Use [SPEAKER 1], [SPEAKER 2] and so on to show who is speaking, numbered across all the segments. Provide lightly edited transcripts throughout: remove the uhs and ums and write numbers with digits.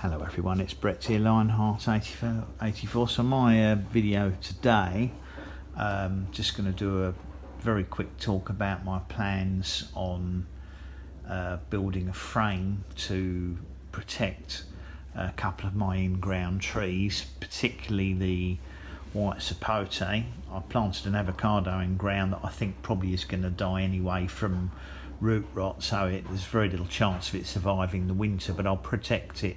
[SPEAKER 1] Hello everyone, it's Brett here, Lionheart84. So my video today, just going to do a very quick talk about my plans on building a frame to protect a couple of my in-ground trees, particularly the white sapote. I planted an avocado in ground that I think probably is going to die anyway from root rot, so there's very little chance of it surviving the winter, but I'll protect it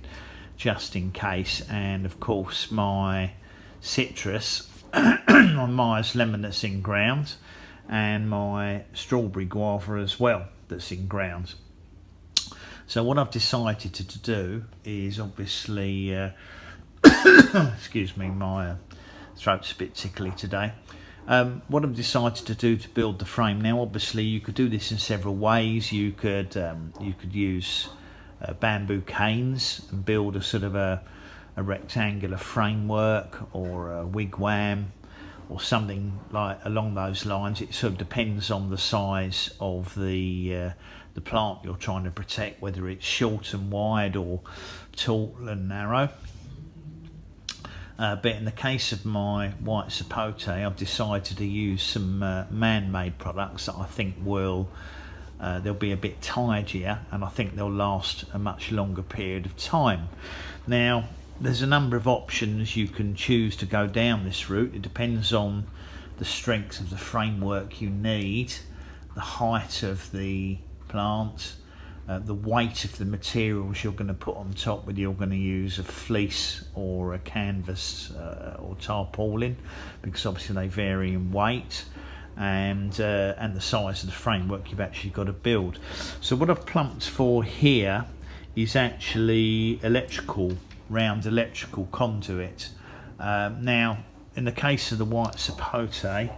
[SPEAKER 1] just in case. And of course my citrus my Myers lemon that's in ground, and my strawberry guava as well that's in ground. So what I've decided to do is obviously excuse me, my throat's a bit tickly today. What I've decided to do to build the frame, now obviously you could do this in several ways. You could use bamboo canes and build a sort of a rectangular framework, or a wigwam or something like along those lines. It sort of depends on the size of the plant you're trying to protect, whether it's short and wide or tall and narrow. But in the case of my white sapote, I've decided to use some man-made products that I think will they'll be a bit tidier, and I think they'll last a much longer period of time. Now there's a number of options you can choose to go down this route. It depends on the strength of the framework you need, the height of the plant, the weight of the materials you're going to put on top, whether you're going to use a fleece or a canvas or tarpaulin, because obviously they vary in weight, and the size of the framework you've actually got to build. So what I've plumped for here is actually round electrical conduit. Now in the case of the white sapote,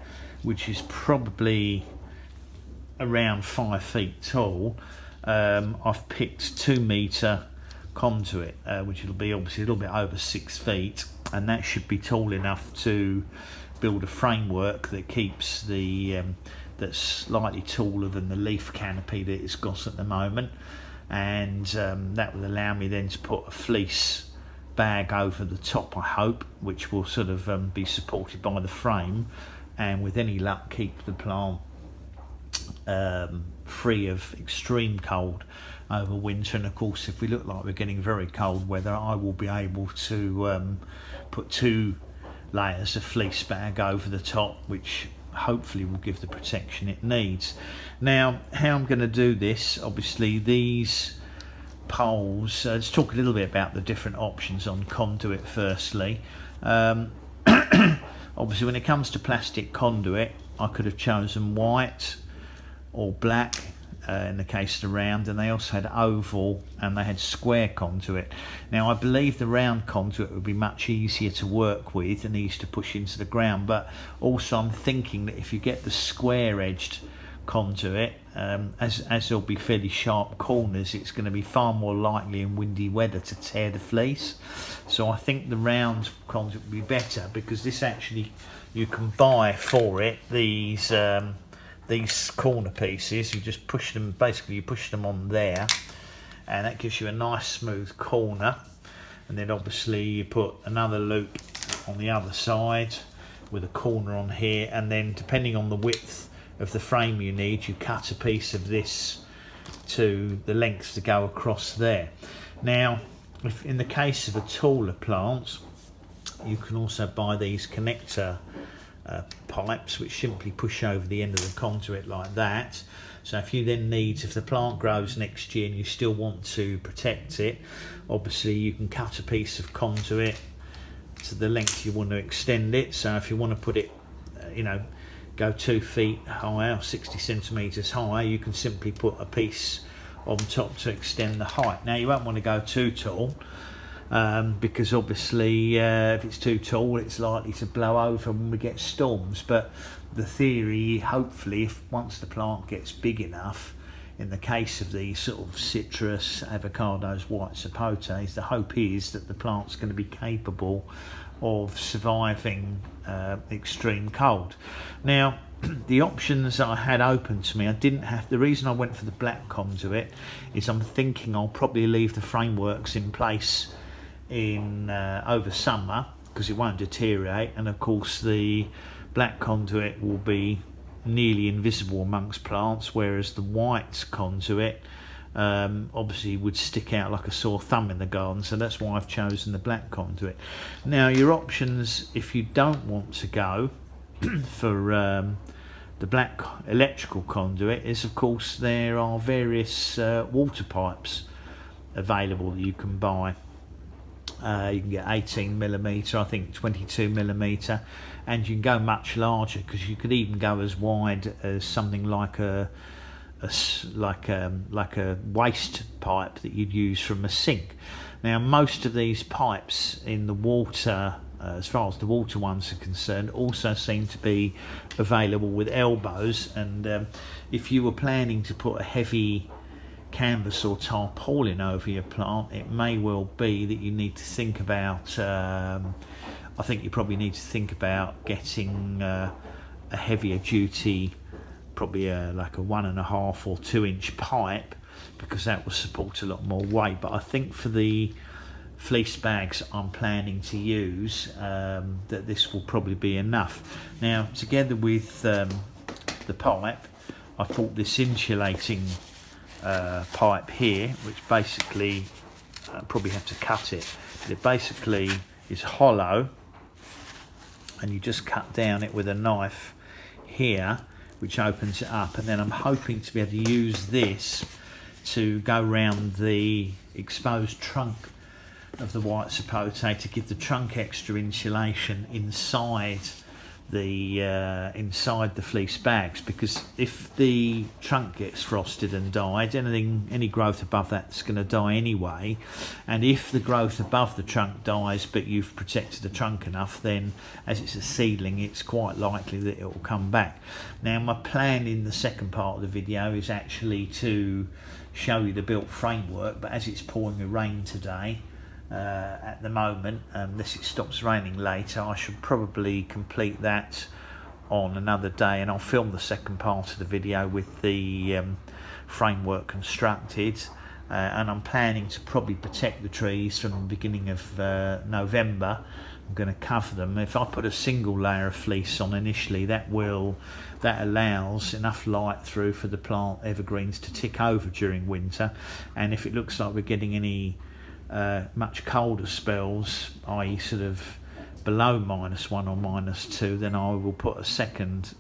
[SPEAKER 1] which is probably around 5 feet tall, I've picked 2 metre conduit, which will be obviously a little bit over 6 feet, and that should be tall enough to build a framework that keeps the that's slightly taller than the leaf canopy that it's got at the moment, and that will allow me then to put a fleece bag over the top, I hope, which will sort of be supported by the frame, and with any luck keep the plant free of extreme cold over winter. And of course if we look like we're getting very cold weather, I will be able to put 2 layers of fleece bag over the top, which hopefully will give the protection it needs. Now how I'm going to do this, obviously these poles, let's talk a little bit about the different options on conduit firstly. Obviously when it comes to plastic conduit, I could have chosen white or black in the case of the round, and they also had oval and they had square conduit. Now I believe the round conduit would be much easier to work with and easier to push into the ground, but also I'm thinking that if you get the square edged conduit, as there'll be fairly sharp corners, it's going to be far more likely in windy weather to tear the fleece. So I think the round conduit would be better, because this actually, you can buy for it these corner pieces. You just push them, basically you push them on there, and that gives you a nice smooth corner, and then obviously you put another loop on the other side with a corner on here, and then depending on the width of the frame you need, you cut a piece of this to the length to go across there. Now if in the case of a taller plant, you can also buy these connector pipes, which simply push over the end of the conduit like that. So if you then need, if the plant grows next year and you still want to protect it, obviously you can cut a piece of conduit to the length you want to extend it. So if you want to put it, go 2 feet high or 60 centimeters high, you can simply put a piece on top to extend the height. Now you won't want to go too tall, because obviously if it's too tall it's likely to blow over when we get storms. But the theory, hopefully, if once the plant gets big enough, in the case of these sort of citrus, avocados, white sapotes, the hope is that the plant's going to be capable of surviving extreme cold. Now the options I had open to me, I didn't have, the reason I went for the black conduit is I'm thinking I'll probably leave the frameworks in place in over summer because it won't deteriorate, and of course the black conduit will be nearly invisible amongst plants, whereas the white conduit obviously would stick out like a sore thumb in the garden, so that's why I've chosen the black conduit. Now your options, if you don't want to go for the black electrical conduit, is of course there are various water pipes available that you can buy. You can get 18mm, I think 22mm, and you can go much larger because you could even go as wide as something like a waste pipe that you'd use from a sink. Now most of these pipes in the water, as far as the water ones are concerned, also seem to be available with elbows, and if you were planning to put a heavy canvas or tarpaulin over your plant, it may well be that you need to think about I think you probably need to think about getting a heavier duty, probably like a 1.5 or 2 inch pipe, because that will support a lot more weight. But I think for the fleece bags I'm planning to use, that this will probably be enough. Now together with the pipe, I bought this insulating pipe here, which basically probably have to cut it, but it basically is hollow, and you just cut down it with a knife here, which opens it up, and then I'm hoping to be able to use this to go round the exposed trunk of the white sapote to give the trunk extra insulation inside the fleece bags, because if the trunk gets frosted and died, any growth above that's going to die anyway, and if the growth above the trunk dies but you've protected the trunk enough, then as it's a seedling it's quite likely that it will come back. Now my plan in the second part of the video is actually to show you the built framework, but as it's pouring with rain today, at the moment, unless it stops raining later, I should probably complete that on another day, and I'll film the second part of the video with the framework constructed, and I'm planning to probably protect the trees from the beginning of November. I'm going to cover them. If I put a single layer of fleece on initially, that allows enough light through for the plant evergreens to tick over during winter, and if it looks like we're getting any much colder spells, i.e. sort of below -1 or -2, then I will put a second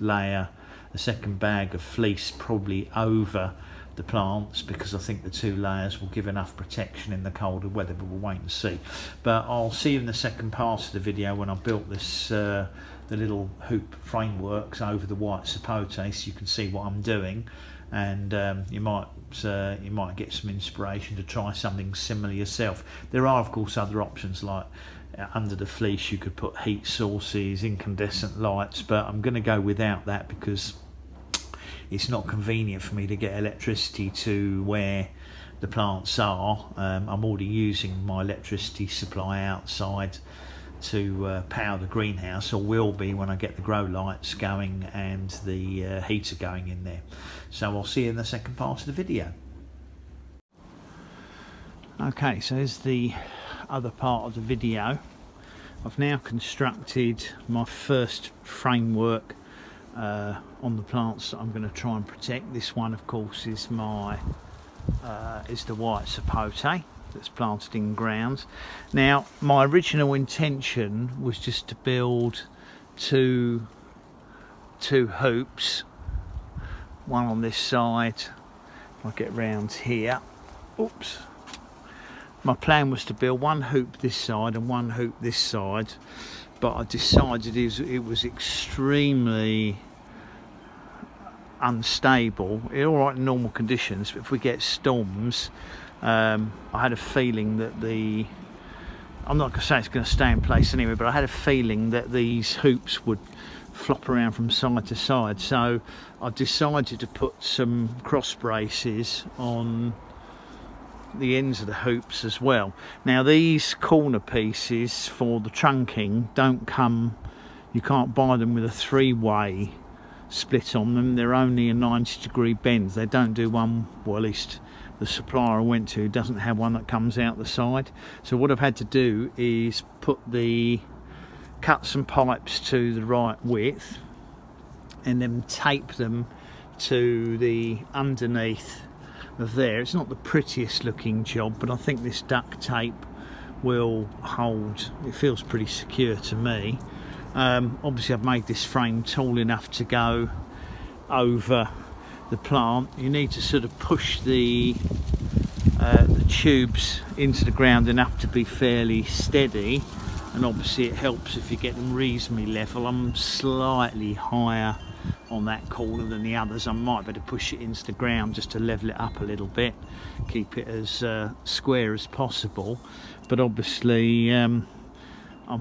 [SPEAKER 1] bag of fleece probably over the plants, because I think the 2 layers will give enough protection in the colder weather, but we'll wait and see. But I'll see you in the second part of the video when I've built this the little hoop frameworks over the white sapote, so you can see what I'm doing, and you might get some inspiration to try something similar yourself. There are of course other options, like under the fleece you could put heat sources, incandescent lights, but I'm going to go without that because it's not convenient for me to get electricity to where the plants are. I'm already using my electricity supply outside to power the greenhouse, or will be when I get the grow lights going and the heater going in there. So I'll see you in the second part of the video. Okay, so here's the other part of the video. I've now constructed my first framework on the plants that I'm going to try and protect. This one of course is my is the white sapote that's planted in ground. Now my original intention was just to build two hoops, one on this side. If I get round here, oops, my plan was to build one hoop this side and one hoop this side, but I decided it was extremely unstable. It's all right in normal conditions, but if we get storms, I had a feeling that I'm not going to say it's going to stay in place anyway, but I had a feeling that these hoops would flop around from side to side, so I decided to put some cross braces on the ends of the hoops as well. Now these corner pieces for the trunking don't come, you can't buy them with a 3-way split on them. They're only a 90-degree bend. They don't do one, well at least the supplier I went to doesn't have one that comes out the side. So what I've had to do is cut some pipes to the right width and then tape them to the underneath of there. It's not the prettiest looking job, but I think this duct tape will hold. It feels pretty secure to me. Obviously I've made this frame tall enough to go over the plant. You need to sort of push the tubes into the ground enough to be fairly steady, and obviously it helps if you get them reasonably level. I'm slightly higher on that corner than the others. I might better push it into the ground just to level it up a little bit, keep it as square as possible. But obviously I'm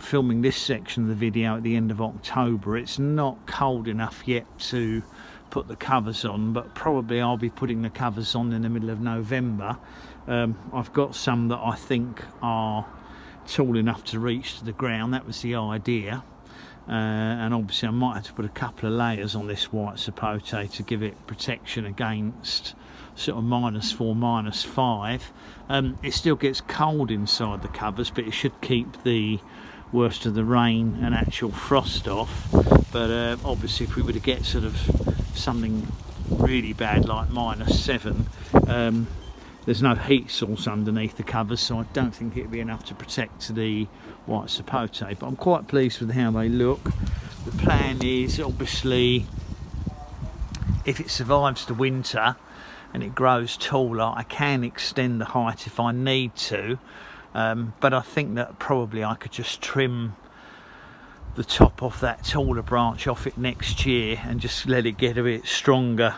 [SPEAKER 1] filming this section of the video at the end of October. It's not cold enough yet to put the covers on, but probably I'll be putting the covers on in the middle of November. I've got some that I think are tall enough to reach to the ground. That was the idea. And obviously I might have to put a couple of layers on this white sapote to give it protection against sort of -4, -5. It still gets cold inside the covers, but it should keep the worst of the rain and actual frost off. But obviously if we were to get sort of something really bad like -7, there's no heat source underneath the covers, so I don't think it'd be enough to protect the white sapote. But I'm quite pleased with how they look. The plan is obviously, if it survives the winter and it grows taller, I can extend the height if I need to, but I think that probably I could just trim the top off that taller branch off it next year and just let it get a bit stronger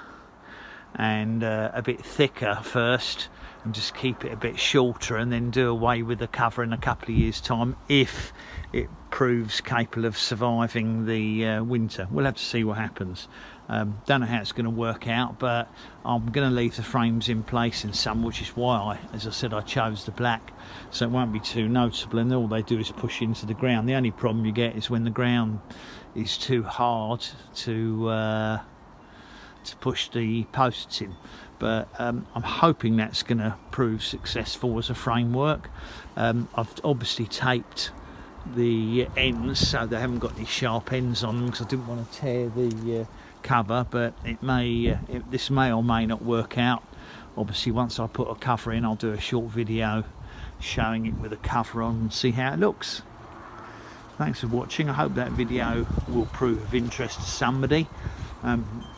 [SPEAKER 1] and a bit thicker first, and just keep it a bit shorter, and then do away with the cover in a couple of years' time if it proves capable of surviving the winter. We'll have to see what happens. Don't know how it's going to work out, but I'm going to leave the frames in place in some, which is why as I said, I chose the black, so it won't be too noticeable, and all they do is push into the ground. The only problem you get is when the ground is too hard to push the posts in. But I'm hoping that's going to prove successful as a framework. I've obviously taped the ends so they haven't got any sharp ends on them, because I didn't want to tear the cover, but this may or may not work out. Obviously once I put a cover in, I'll do a short video showing it with a cover on and see how it looks. Thanks for watching. I hope that video will prove of interest to somebody.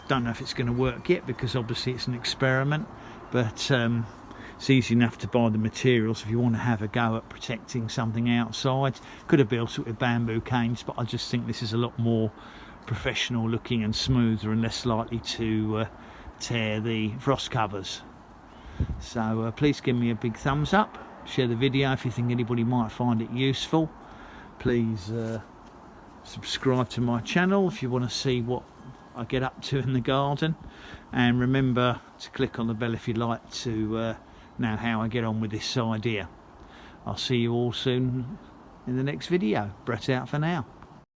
[SPEAKER 1] Don't know if it's going to work yet, because obviously it's an experiment, but it's easy enough to buy the materials if you want to have a go at protecting something outside. Could have built it with bamboo canes, but I just think this is a lot more professional looking and smoother and less likely to tear the frost covers. So please give me a big thumbs up, share the video if you think anybody might find it useful. Please subscribe to my channel if you want to see what I get up to in the garden, and remember to click on the bell if you'd like to know how I get on with this idea. I'll see you all soon in the next video. Brett out for now.